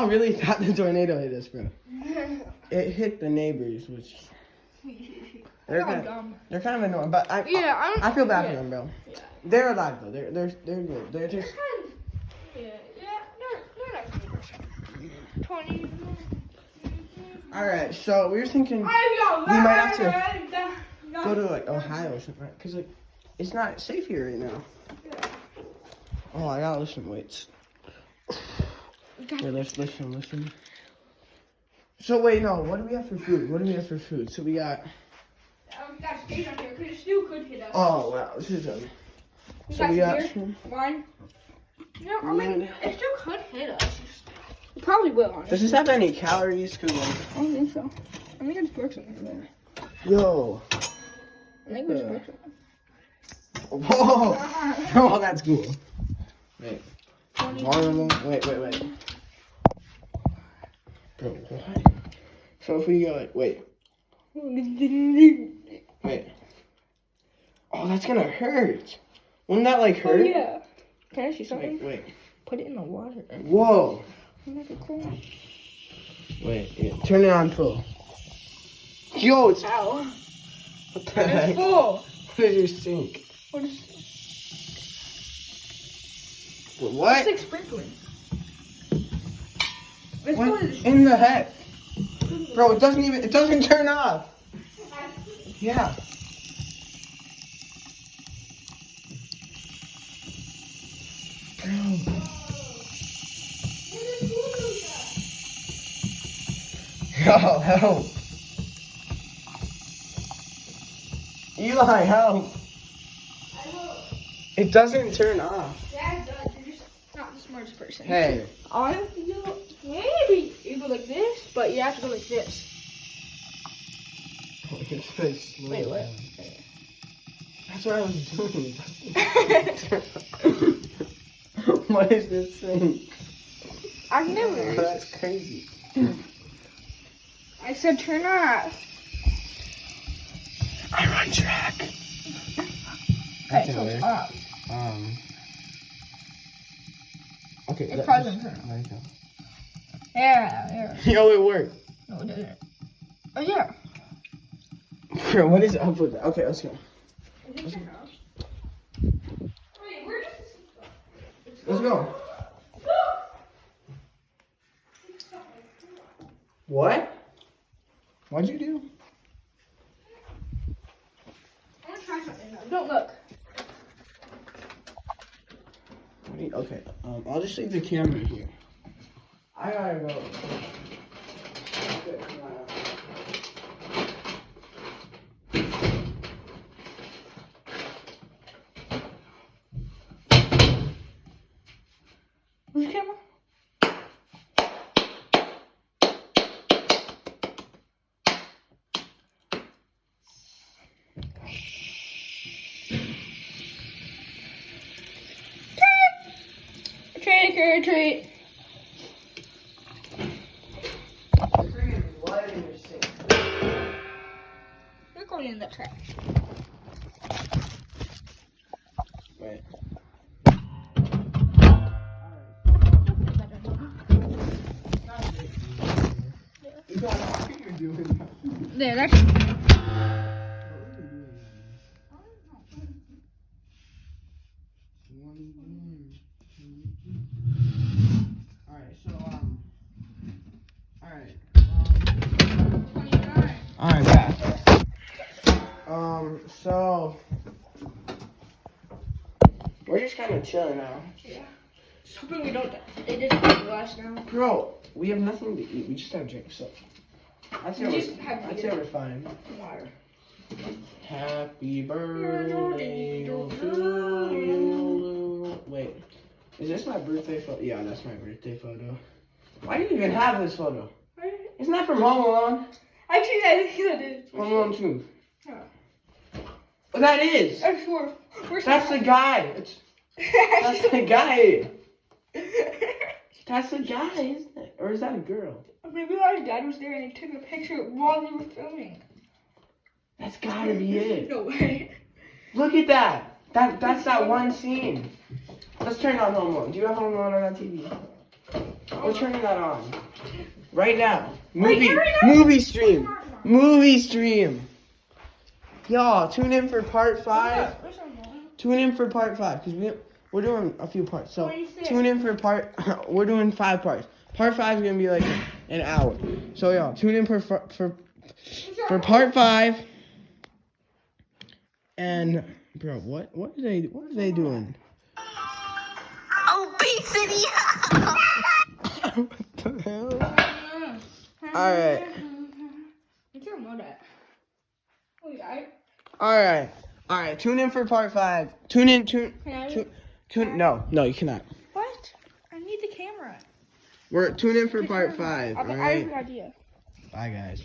all really thought the tornado hit us, bro. It hit the neighbors, which they're kind of annoying, but I feel bad for them, bro. Yeah. They're alive though. They're good. They're just. They're not 20. All right, so we were thinking we might have to go to like Ohio or something, right? Cause like it's not safe here right now. Oh, I gotta listen. Wait. Wait, let's listen. So wait, no. What do we have for food? So we got. We got steak on here because it still could hit us. Oh wow, this is So we got wine. No, I mean it still could hit us. It probably will. Honestly. Does this have any calories? Cause like, I don't think so. I think it's works in there. Yo. I think it's works in Whoa. Oh, that's cool. Wait. Vulnerable. Wait. Bro, what? So if we go like, wait. Oh, that's gonna hurt. Wouldn't that like hurt? Oh, yeah. Can I see something? Wait. Put it in the water. Whoa. Make it cool. Wait, yeah. Turn it on full. Yo, it's Ow. what the heck? It's full. What is your sink? What is What? it's like sprinkling. It's What full. in the heck? Bro, it doesn't turn off. Yeah. Bro. Yo, help. Eli, help. It doesn't turn off. Yeah, it does. You're just not the smartest person. Hey. All you have to do, maybe you go like this, but you have to go like this. Wait, what? That's what I was doing. What is this thing? I've never. That's crazy. I said turn off. I run track. Okay, so it's off. Okay. It probably doesn't turn off. Yeah. Yo, it worked. No, it didn't. Oh, yeah. Bro, what is up with that? Okay, let's go. Wait, where does this Let's go. What? What'd you do? I want to try something now. Don't look. Okay, I'll just leave the camera here. I gotta go. Where's the camera? Trick or treat. Blood in your sink. You're going in the trash. Wait. You got what you're doing. There, that's. Alright, back. So we're just kind of chilling now. Yeah. Hoping we don't. It didn't take last now. Bro, we have nothing to eat. We just have drinks, so I'd say we're fine. Water. Happy birthday to you. Wait, is this my birthday photo? Yeah, that's my birthday photo. Why do you even have this photo? Isn't that from Home Alone? Actually, I think that is. Home Alone 2. Yeah. Oh, that is. I'm sure. That's the guy. That's the guy. That's the guy, isn't it? Or is that a girl? Maybe our dad was there and he took a picture while we were filming. That's gotta be it. No way. Look at that. That's that one scene. Let's turn on Home Alone. Do you have Home Alone on that TV? We're turning that on. Right now. Movie stream. Movie stream. Y'all, tune in for part 5. Tune in for part 5 because we're doing a few parts. So tune in for we're doing 5 parts. Part 5 is gonna be like an hour. So y'all, tune in for part 5. And bro, what are they doing? Obesity. What the hell? All right. All right. Tune in for part 5. Tune in. No, you cannot. What? I need the camera. Tune in for part 5. All I have right. an idea. Bye, guys.